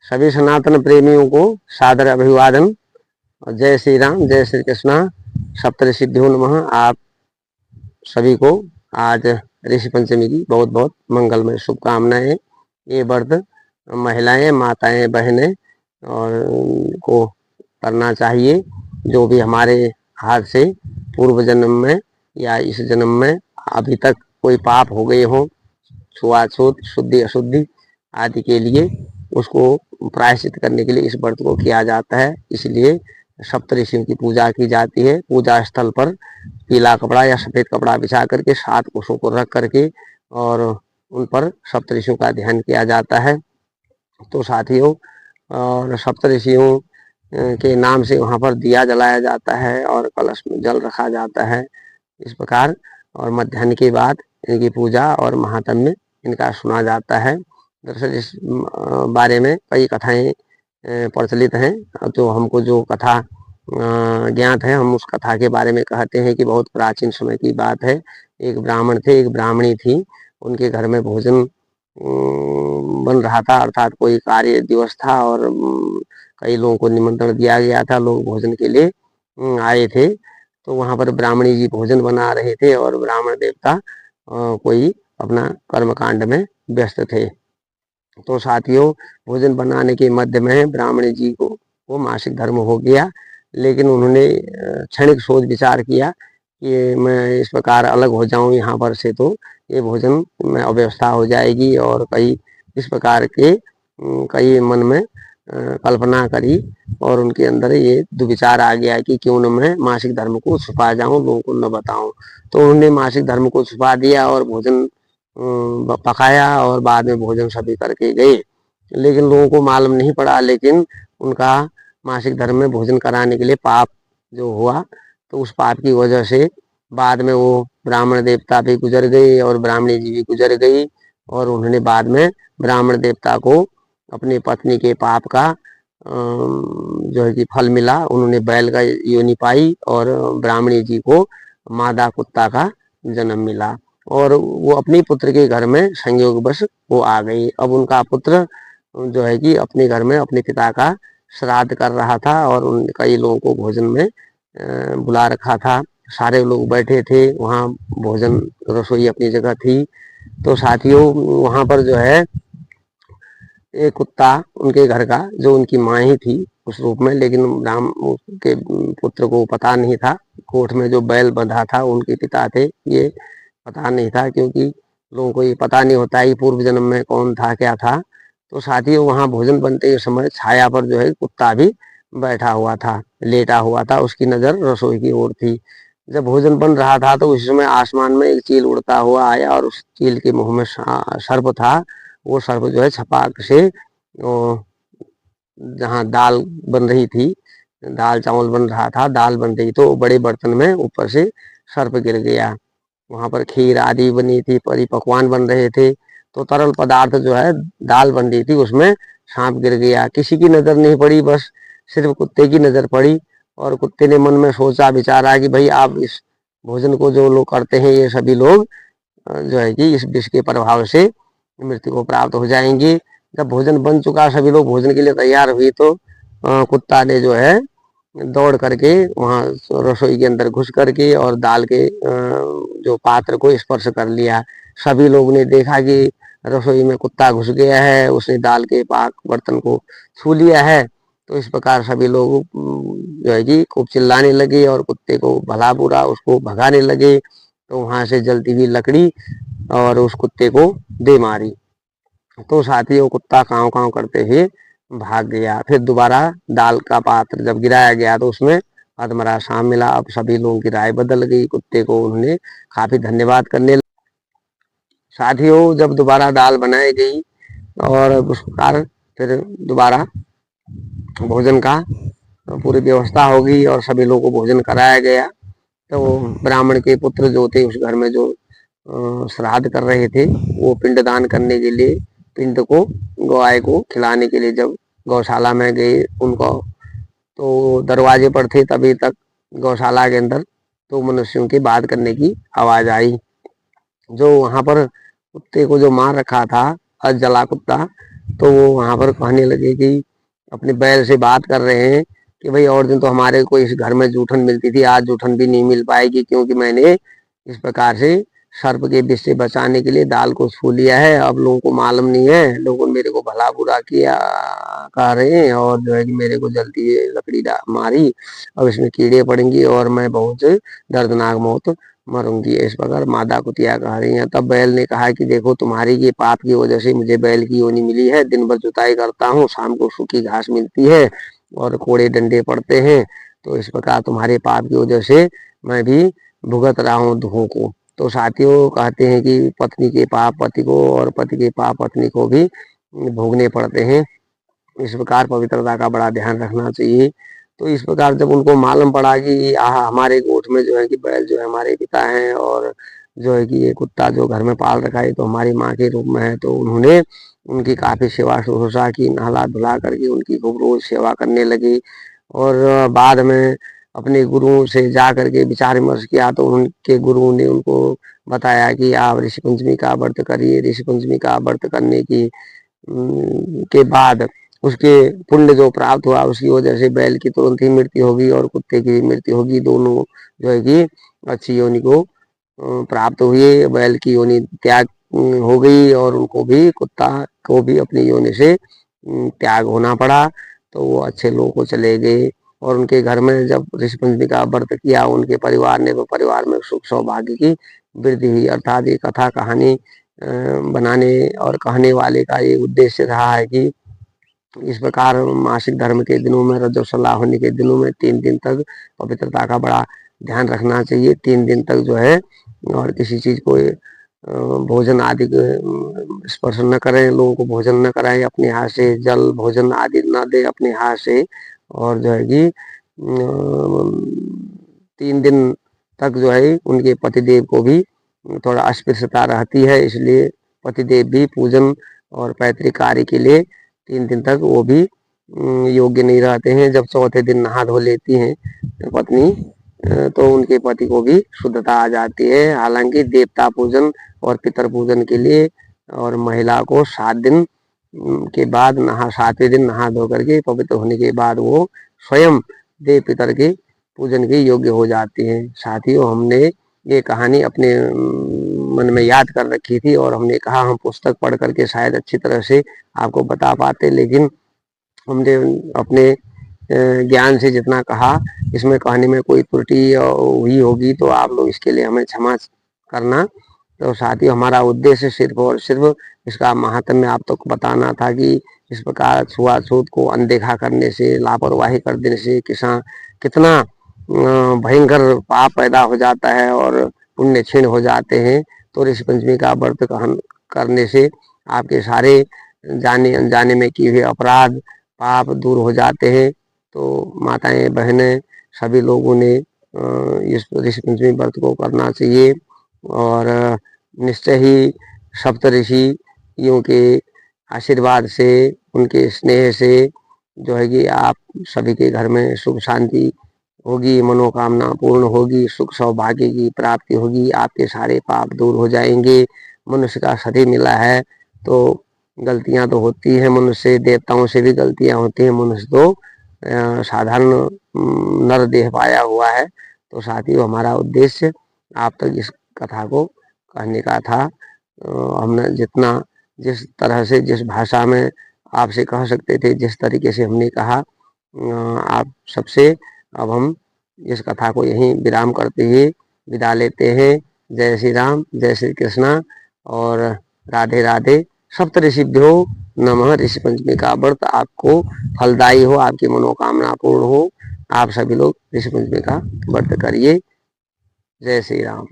सभी सनातन प्रेमियों को सादर अभिवादन और जय श्री राम, जय श्री कृष्णा, सप्तऋषिभ्यो नमः। आप सभी को आज ऋषि पंचमी की बहुत बहुत मंगलमय शुभकामनाएं। ये व्रत महिलाएं, माताएं, बहनें और को करना चाहिए। जो भी हमारे हाथ से पूर्व जन्म में या इस जन्म में अभी तक कोई पाप हो गए हो, छुआछूत, शुद्धि अशुद्धि आदि के लिए, उसको प्रायश्चित करने के लिए इस व्रत को किया जाता है। इसलिए सप्तऋषियों की पूजा की जाती है। पूजा स्थल पर पीला कपड़ा या सफेद कपड़ा बिछा करके 7 कुशों को रख करके और उन पर सप्तऋषियों का ध्यान किया जाता है। तो साथियों, और सप्तऋषियों के नाम से वहाँ पर दिया जलाया जाता है और कलश में जल रखा जाता है। इस प्रकार और मध्याह्न के बाद इनकी पूजा और महात्म्य इनका सुना जाता है। दरअसल इस बारे में कई कथाएं प्रचलित हैं। तो हमको जो कथा ज्ञात है, हम उस कथा के बारे में कहते हैं कि बहुत प्राचीन समय की बात है। एक ब्राह्मण थे, एक ब्राह्मणी थी। उनके घर में भोजन बन रहा था, अर्थात कोई कार्य दिवस था और कई लोगों को निमंत्रण दिया गया था। लोग भोजन के लिए आए थे। तो वहां पर ब्राह्मणी जी भोजन बना रहे थे और ब्राह्मण देवता कोई अपना कर्मकांड में व्यस्त थे। तो साथियों, भोजन बनाने के मध्य में ब्राह्मणी जी को वो मासिक धर्म हो गया। लेकिन उन्होंने क्षणिक सोच विचार किया कि मैं इस प्रकार अलग हो जाऊं यहाँ पर से, तो ये भोजन में अव्यवस्था हो जाएगी। और कई इस प्रकार के कई मन में कल्पना करी और उनके अंदर ये दुविचार आ गया कि क्यों न मैं मासिक धर्म को छुपा जाऊं, लोगों को न बताऊं। तो उन्होंने मासिक धर्म को छुपा दिया और भोजन पकाया और बाद में भोजन सभी करके गए। लेकिन लोगों को मालूम नहीं पड़ा। लेकिन उनका मासिक धर्म में भोजन कराने के लिए पाप जो हुआ, तो उस पाप की वजह से बाद में वो ब्राह्मण देवता भी गुजर गए और ब्राह्मणी जी भी गुजर गई। और उन्होंने बाद में ब्राह्मण देवता को अपनी पत्नी के पाप का जो है कि फल मिला। उन्होंने बैल का योनि पाई और ब्राह्मणी जी को मादा कुत्ता का जन्म मिला और वो अपनी पुत्र के घर में संयोगवश वो आ गई। अब उनका पुत्र जो है कि अपने घर में अपने पिता का श्राद्ध कर रहा था और उन कई लोगों को भोजन में बुला रखा था। सारे लोग बैठे थे वहाँ, भोजन रसोई अपनी जगह थी। तो साथियों, वहाँ पर जो है एक कुत्ता उनके घर का, जो उनकी माँ ही थी उस रूप में, लेकिन राम के पुत्र को पता नहीं था। कोर्ट में जो बैल बंधा था उनके पिता थे, ये पता नहीं था, क्योंकि लोगों को ये पता नहीं होता है पूर्व जन्म में कौन था, क्या था। तो साथियों, वहाँ भोजन बनते के समय छाया पर जो है कुत्ता भी बैठा हुआ था, लेटा हुआ था। उसकी नज़र रसोई की ओर थी। जब भोजन बन रहा था तो उस समय आसमान में एक चील उड़ता हुआ आया और उस चील के मुंह में सर्प था। वो सर्प जो है छपाक से जहाँ दाल बन रही थी, दाल चावल बन रहा था, दाल बन रही तो बड़े बर्तन में ऊपर से सर्प गिर गया। वहाँ पर खीर आदि बनी थी, पकवान बन रहे थे। तो तरल पदार्थ जो है दाल बन रही थी, उसमें सांप गिर गया। किसी की नज़र नहीं पड़ी, बस सिर्फ कुत्ते की नज़र पड़ी। और कुत्ते ने मन में सोचा विचारा कि भाई आप इस भोजन को जो लोग करते हैं, ये सभी लोग जो है कि इस विष के प्रभाव से मृत्यु को प्राप्त हो जाएंगे। जब भोजन बन चुका, सभी लोग भोजन के लिए तैयार हुई, तो कुत्ता ने जो है दौड़ करके वहाँ रसोई के अंदर घुस करके और दाल के जो पात्र को स्पर्श कर लिया। सभी लोगों ने देखा कि रसोई में कुत्ता घुस गया है, उसने दाल के पाक बर्तन को छू लिया है। तो इस प्रकार सभी लोग जो है कि खूब चिल्लाने लगे और कुत्ते को भला बुरा उसको भगाने लगे। तो वहां से जलती हुई लकड़ी और उस कुत्ते को दे मारी। तो साथियों, कुत्ता काँव काँव करते हुए भाग गया। फिर दोबारा दाल का पात्र जब गिराया गया तो उसमें अधमरा सांप मिला। अब सभी लोगों की राय बदल गई, कुत्ते को उन्होंने काफी धन्यवाद करने लगे। साथियों, जब दोबारा दाल बनाई गई और उस प्रकार फिर दोबारा भोजन का पूरी व्यवस्था हो गई और सभी लोगों को भोजन कराया गया। तो ब्राह्मण के पुत्र जो थे उस घर में जो श्राद्ध कर रहे थे, वो पिंडदान करने के लिए पिंड को गाय को खिलाने के लिए जब गौशाला में गए, उनको तो दरवाजे पर थे तभी तक गौशाला के अंदर तो मनुष्यों की बात करने की आवाज आई। जो वहां पर कुत्ते को जो मार रखा था, अजला कुत्ता, तो वो वहां पर कहने लगे कि अपने बैल से बात कर रहे हैं कि भाई और दिन तो हमारे को इस घर में जूठन मिलती थी, आज जूठन भी नहीं मिल पाएगी, क्योंकि मैंने इस प्रकार से सर्प के विष से बचाने के लिए दाल को छू लिया है। अब लोगों को मालूम नहीं है, लोगों ने मेरे को भला बुरा किया कह रहे हैं, और जो है कि मेरे को जल्दी ये लकड़ी मारी, अब इसमें कीड़े पड़ेंगी और मैं बहुत दर्दनाक मौत मरूंगी। इस प्रकार मादा कुतिया कह रही है। तब बैल ने कहा कि देखो, तुम्हारी ये पाप की वजह से मुझे बैल की योनि मिली है, दिन भर जुताई करता हूँ, शाम को सूखी घास मिलती है और कोड़े डंडे पड़ते हैं, तो इस प्रकार तुम्हारे पाप की वजह से मैं भी भुगत रहा हूँ दुखों को। तो साथियों, कहते हैं कि पत्नी के पाप पति को और पति के पाप पत्नी को भी भोगने पड़ते हैं। इस प्रकार पवित्रता का बड़ा ध्यान रखना चाहिए। तो इस प्रकार जब उनको मालूम पड़ा कि हमारे गोठ में जो है कि बैल जो है हमारे पिता हैं, और जो है कि ये कुत्ता जो घर में पाल रखा है तो हमारी माँ के रूप में है, तो उन्होंने उनकी काफी सेवा शुश्रूषा की, नहला धुला करके उनकी खूब रोज सेवा करने लगी। और बाद में अपने गुरुओं से जा करके विचार विमर्श किया, तो उनके गुरुओं ने उनको बताया कि आप ऋषि पंचमी का व्रत करिए। ऋषि पंचमी का व्रत करने की के बाद उसके पुण्य जो प्राप्त हुआ, उसकी वजह से बैल की तुरंत ही मृत्यु होगी और कुत्ते की भी मृत्यु होगी। दोनों जो है कि अच्छी योनि को प्राप्त हुए। बैल की योनि त्याग हो गई और उनको भी, कुत्ता को भी अपनी योनि से त्याग होना पड़ा। तो वो अच्छे लोगों को चले गए, और उनके घर में जब ऋषि पंचमी का व्रत किया उनके परिवार ने, तो परिवार में सुख सौभाग्य की वृद्धि हुई। अर्थात ये कथा कहानी बनाने और कहने वाले का ये उद्देश्य रहा है कि इस प्रकार मासिक धर्म के दिनों में, रजस्वला होने के दिनों में 3 दिन तक पवित्रता का बड़ा ध्यान रखना चाहिए। 3 दिन तक जो है और किसी चीज को भोजन आदि स्पर्श न करें, लोगों को भोजन न कराएं अपने हाथ से, जल भोजन आदि न दे अपने हाथ से, और जो है कि 3 दिन तक जो है उनके पतिदेव को भी थोड़ा अस्पृश्यता रहती है, इसलिए पतिदेव भी पूजन और पैतृक कार्य के लिए 3 दिन तक वो भी योग्य नहीं रहते हैं। जब चौथे दिन नहा धो लेती हैं पत्नी, तो उनके पति को भी शुद्धता आ जाती है। हालांकि देवता पूजन और पितर पूजन के लिए और महिला को 7 दिन के बाद 7वें दिन नहा धो करके पवित्र होने के बाद वो स्वयं देव पितर के पूजन के योग्य हो जाती हैं। साथियों, हमने ये कहानी अपने मन में याद कर रखी थी, और हमने कहा हम पुस्तक पढ़ करके शायद अच्छी तरह से आपको बता पाते, लेकिन हमने अपने ज्ञान से जितना कहा, इसमें कहानी में कोई त्रुटि हुई होगी तो आप लोग इसके लिए हमें क्षमा करना। तो साथ ही हमारा उद्देश्य सिर्फ और सिर्फ इसका महात्म्य आप तक बताना था कि इस प्रकार छुआछूत को अनदेखा करने से, लापरवाही कर देने से कितना भयंकर पाप पैदा हो जाता है और पुण्य क्षीण हो जाते हैं। तो ऋषि पंचमी का व्रत करने से आपके सारे जाने अनजाने में किए हुए अपराध पाप दूर हो जाते हैं। तो माताएं बहनें सभी लोगों ने इस ऋषि पंचमी व्रत को करना चाहिए, और निश्चय ही सप्त ऋषियों के आशीर्वाद से, उनके स्नेह से जो है कि आप सभी के घर में सुख शांति होगी, मनोकामना पूर्ण होगी, सुख सौभाग्य की प्राप्ति होगी, आपके सारे पाप दूर हो जाएंगे। मनुष्य का शरीर मिला है तो गलतियां तो होती है, मनुष्य देवताओं से भी गलतियां होती हैं, मनुष्य तो साधारण नर देह पाया हुआ है। तो साथियों, हमारा उद्देश्य आप तक इस कथा को कहने का था। हमने जितना, जिस तरह से, जिस भाषा में आपसे कह सकते थे, जिस तरीके से हमने कहा आप सबसे, अब हम इस कथा को यहीं विराम करते हुए विदा लेते हैं। जय श्री राम, जय श्री कृष्णा, और राधे राधे। सप्तऋषिभ्यो नमः। ऋषि पंचमी का व्रत आपको फलदायी हो, आपकी मनोकामना पूर्ण हो। आप सभी लोग ऋषि पंचमी का व्रत करिए। जय श्री राम।